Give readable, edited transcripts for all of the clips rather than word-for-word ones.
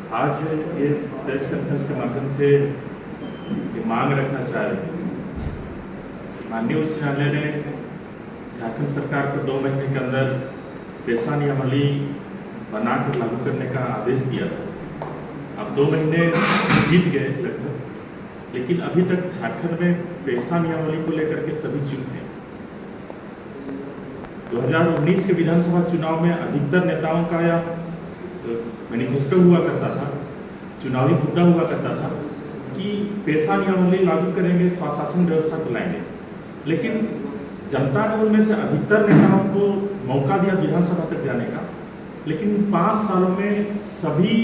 आज ये press conference के माध्यम से ये मांग रखना चाह रहे हैं। माननीय उच्च न्यायालय ने झारखंड सरकार को 2 महीने के अंदर पेशा नियमावली बनाकर लागू करने का आदेश दिया था। अब 2 महीने बीत गए लगभग, लेकिन अभी तक झारखंड में पेशा नियमावली को लेकर के सभी चुप हैं। 2019 के विधानसभा चुनाव में अधिकतर नेताओं का यह मैनिफेस्टो हुआ करता था, चुनावी मुद्दा हुआ करता था कि पेशा नियमावली लागू करेंगे, स्वशासन व्यवस्था को लाएंगे। लेकिन जनता ने उनमें से अधिकतर नेताओं को मौका दिया विधानसभा तक जाने का, लेकिन 5 सालों में सभी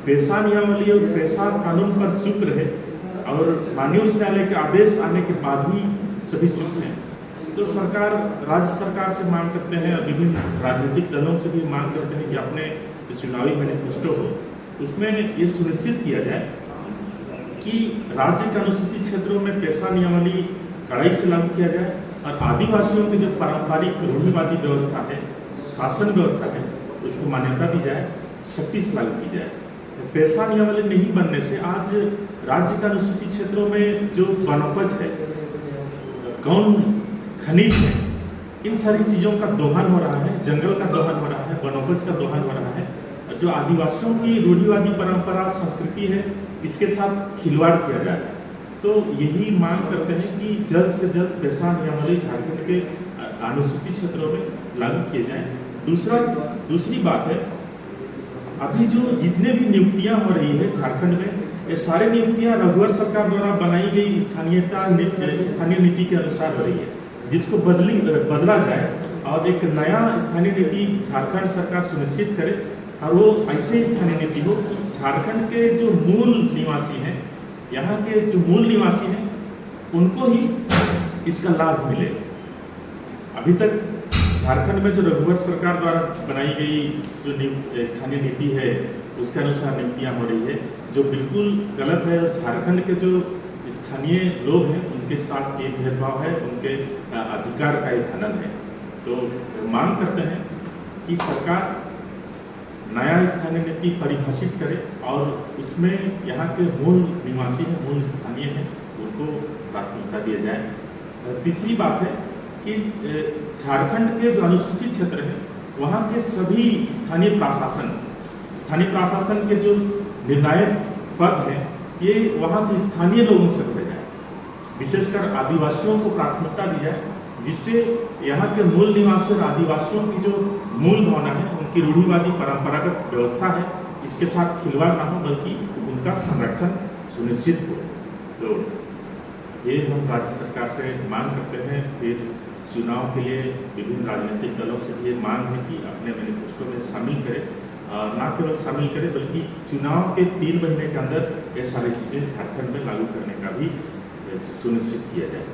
पेशा नियमावली और पेशा कानून पर चुप रहे और माननीय उच्च न्यायालय के आदेश आने के बाद भी सभी चुप हैं। तो सरकार, राज्य सरकार से मांग करते हैं, विभिन्न राजनीतिक दलों से भी मांग करते हैं कि अपने जो चुनावी मैनिफेस्टो हो उसमें ये सुनिश्चित किया जाए कि राज्य के अनुसूचित क्षेत्रों में पेशा नियमावली कड़ाई से लागू किया जाए और आदिवासियों की जो पारंपरिक रूढ़िवादी व्यवस्था है, शासन व्यवस्था है, उसको मान्यता दी जाए, सख्ती से लागू की जाए। पेशा नियमावली नहीं बनने से आज राज्य के अनुसूचित क्षेत्रों में जो वनोपज है, गौण खनिज है, इन सारी चीज़ों का दोहन हो रहा है, जंगल का दोहन हो रहा है, वनोपज का दोहन हो रहा है और जो आदिवासियों की रूढ़िवादी परंपरा संस्कृति है, इसके साथ खिलवाड़ किया जा रहा है। तो यही मांग करते हैं कि जल्द से जल्द पेशा नियमावली झारखंड के अनुसूचित क्षेत्रों में लागू किए जाएं। दूसरी बात है, अभी जो जितने भी नियुक्तियां हो रही है झारखंड में, ये सारी नियुक्तियां रघुवर सरकार द्वारा बनाई गई स्थानीय नीति के अनुसार हो रही है, जिसको बदला जाए और एक नया स्थानीय नीति झारखंड सरकार सुनिश्चित करे और वो ऐसे स्थानीय नीति हो कि झारखंड के जो मूल निवासी हैं, यहाँ के जो मूल निवासी हैं, उनको ही इसका लाभ मिले। अभी तक झारखंड में जो रघुवर सरकार द्वारा बनाई गई जो स्थानीय नीति है, उसके अनुसार नियुक्तियाँ हो रही है, जो बिल्कुल गलत है। और झारखंड के जो स्थानीय लोग हैं उनके साथ ये भेदभाव है, उनके अधिकार का एक हनन है। तो मांग करते हैं कि सरकार नया स्थानीय नीति परिभाषित करे और उसमें यहाँ के मूल निवासी हैं, मूल स्थानीय हैं, उनको प्राथमिकता दिया जाए। तीसरी बात है कि झारखंड के जो अनुसूचित क्षेत्र हैं, वहाँ के सभी स्थानीय प्रशासन के जो निर्णायक पद हैं, ये वहाँ के स्थानीय लोगों से भरे जाए, विशेषकर आदिवासियों को प्राथमिकता दी जाए, जिससे यहाँ के मूल निवासी और आदिवासियों की जो मूल भावना है, उनकी रूढ़िवादी परंपरागत व्यवस्था है, इसके साथ खिलवाड़ ना हो, बल्कि उनका संरक्षण सुनिश्चित हो। तो ये हम राज्य सरकार से मांग करते हैं। फिर चुनाव के लिए विभिन्न राजनीतिक दलों से भी ये मांग है कि अपने मैनिफेस्टो में शामिल करें, ना केवल शामिल करें बल्कि चुनाव के 3 महीने के अंदर ये सारी चीज़ें झारखंड में लागू करने का भी सुनिश्चित किया जाए।